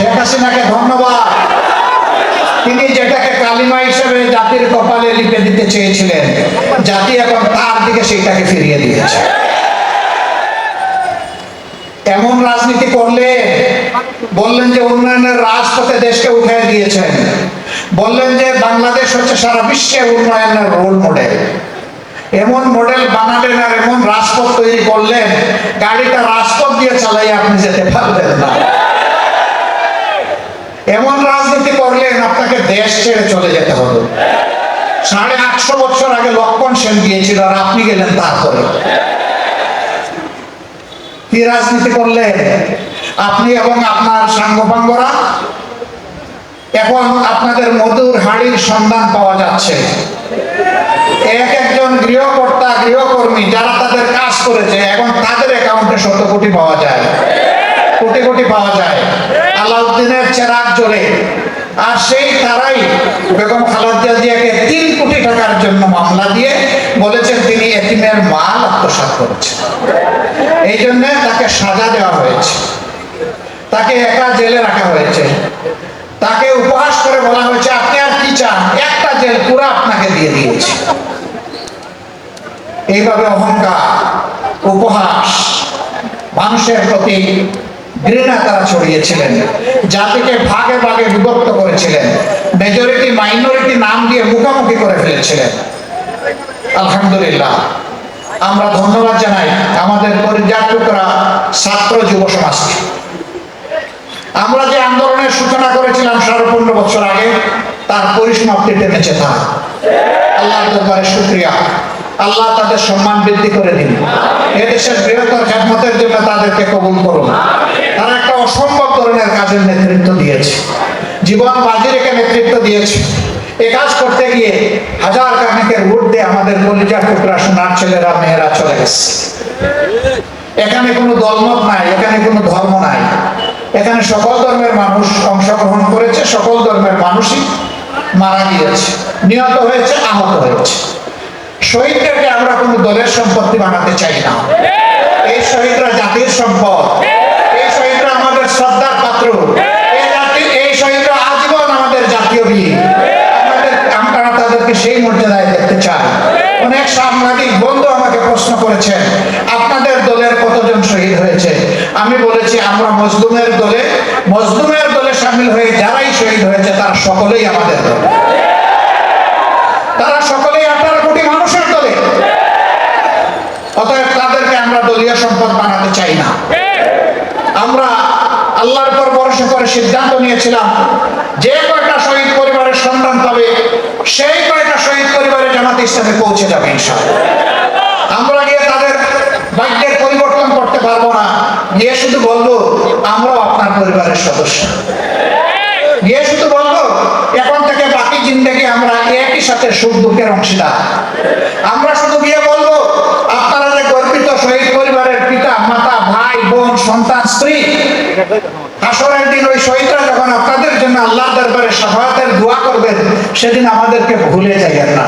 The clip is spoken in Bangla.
শেখ হাসিনাকে ধন্যবাদ। তিনি যেটাকে কালিমা হিসেবে জাতির কপালে লিপে দিতে চেয়েছিলেন, জাতি এখন তার দিকে সেইটাকে ফিরিয়ে দিয়েছে। এমন রাজনীতি করলে বললেন যে উন্নয়নের রাজপথে দেশকে উঠিয়ে দিয়েছেন, বললেন যে বাংলাদেশ হচ্ছে সারা বিশ্বে উন্নয়নের রোল মডেল। এমন মডেল বানালেন আর এমন রাজপথ তৈরি করলেন, গাড়িটা রাজপথ দিয়ে চালাই আপনি যেতে পারবেন না। এমন রাজনীতি করলেন আপনাকে দেশ ছেড়ে চলে যেতে হবে। 850 বছর আগে লক্ষণ সেন গিয়েছিল আর আপনি গেলেন তারপরে। কি রাজনীতি করলেন আপনি এবং আপনার সাঙ্গপাঙ্গরা? এখন আপনাদের মধুর হাড়ির সন্ধান পাওয়া যাচ্ছে। এক একজন গৃহকর্তা গৃহকর্মী যারা তাদের কাজ করেছে, এখন তাদের অ্যাকাউন্টে 100 কোটি পাওয়া যায়, কোটি কোটি পাওয়া যায়। আলাউদ্দিনের চেরাগ জ্বলে, আর সেই তারাই বেগম খালেদা জিয়াকে 3 কোটি টাকার জন্য মামলা দিয়ে বলেছেন তিনি এতিমের মাল আত্মসাৎ করেছেন। এই জন্য তাকে সাজা দেওয়া হয়েছে, তাকে একা জেলে রাখা হয়েছে, তাকে উপহাস করে বলা হয়েছে আপনি আর কি চান, একটা জেল পুরো আপনাকে দিয়ে দিয়েছে। এইভাবে অহংকার, উপহাস, মানুষের প্রতি ঘৃণা তারা ছড়িয়েছিলেন, জাতিকে ভাগে ভাগে বিভক্ত করেছিলেন, মেজরিটি মাইনরিটি নাম দিয়ে মুখোমুখি করে ফেলেছিলেন। আলহামদুলিল্লাহ, আমরা ধন্যবাদ জানাই আমাদের পরিজাতরা ছাত্র যুব সমাজকে। আমরা যে আন্দোলনের সূচনা করেছিলাম 15 বছর আগে, তার পরিসমাপ্তি টেনেছে তারা। আল্লাহর দরবারে শুকরিয়া, আল্লাহ তাদের সম্মান বৃদ্ধি করে দিন, এদেশের বৃহত্তর খেদমতের জন্য তাদেরকে কবুল করুন। তারা একটা অসম্ভব ধরনের কাজের নেতৃত্ব দিয়েছে, জীবন বাজি রেখে নেতৃত্ব দিয়েছে। এ কাজ করতে গিয়ে হাজার কানেকের ঊর্ধ্বে আমাদের কলিজার টুকরা সোনার ছেলেরা মেয়েরা চলে গেছে। এখানে কোনো দলমত নাই, এখানে কোনো ধর্ম নাই, এখানে সকল ধর্মের মানুষ অংশগ্রহণ করেছে, সকল ধর্মের মানুষই মারা গিয়েছে, নিহত হয়েছে, আহত হয়েছে। শহীদদেরকে আমরা কোনো দলের সম্পত্তি বানাতে চাই না। এই শহীদরা জাতির সম্পদ, এই শহীদরা আমাদের শ্রদ্ধার পাত্র, এই শহীদরা আজীবন আমাদের জাতীয় বীর। আমরা তাদেরকে সেই মর্যাদায় দেখতে চাই। অনেক সাংবাদিক বন্ধু আমাকে প্রশ্ন করেছেন আপনাদের দলের কতজন শহীদ হয়েছে। আমি বলেছি আমরা মজলুমের দলে শামিল হয়ে যারাই শহীদ হয়েছে তারা সকলেই আমাদের দল, তারা সকলেই 18 কোটি মানুষের দলে। অতএব তাদেরকে আমরা দলীয় সম্পদ বানাতে চাই না। আমরা আল্লাহর উপর ভরসা করে সিদ্ধান্ত নিয়েছিলাম যে কয়টা শহীদ পরিবারের সন্তান পাবে সেই কয়টা শহীদ পরিবারে জামাতে ইসলামে পৌঁছে যাবে ইনশাআল্লাহ। আমরা গিয়ে তাদের ভাগ্যের পরিবর্তন করতে পারবো না, গিয়ে শুধু বলবো আমরাও আপনার পরিবারের সদস্য, গিয়ে শুধু বলবো এখন থেকে বাকি জিন্দেগি আমরা একই সাথে সুখ দুঃখের অংশীদার। আমরা শুধু গিয়ে বলবো আপনারা যে গর্বিত শহীদ পরিবারের পিতা মাতা ভাই বোন সন্তান স্ত্রী, হাসরের দিন ওই শহীদরা যখন আপনাদের জন্য আল্লাহর দরবারে শাফাআতের দোয়া করবেন সেদিন আমাদেরকে ভুলে যাবেন না।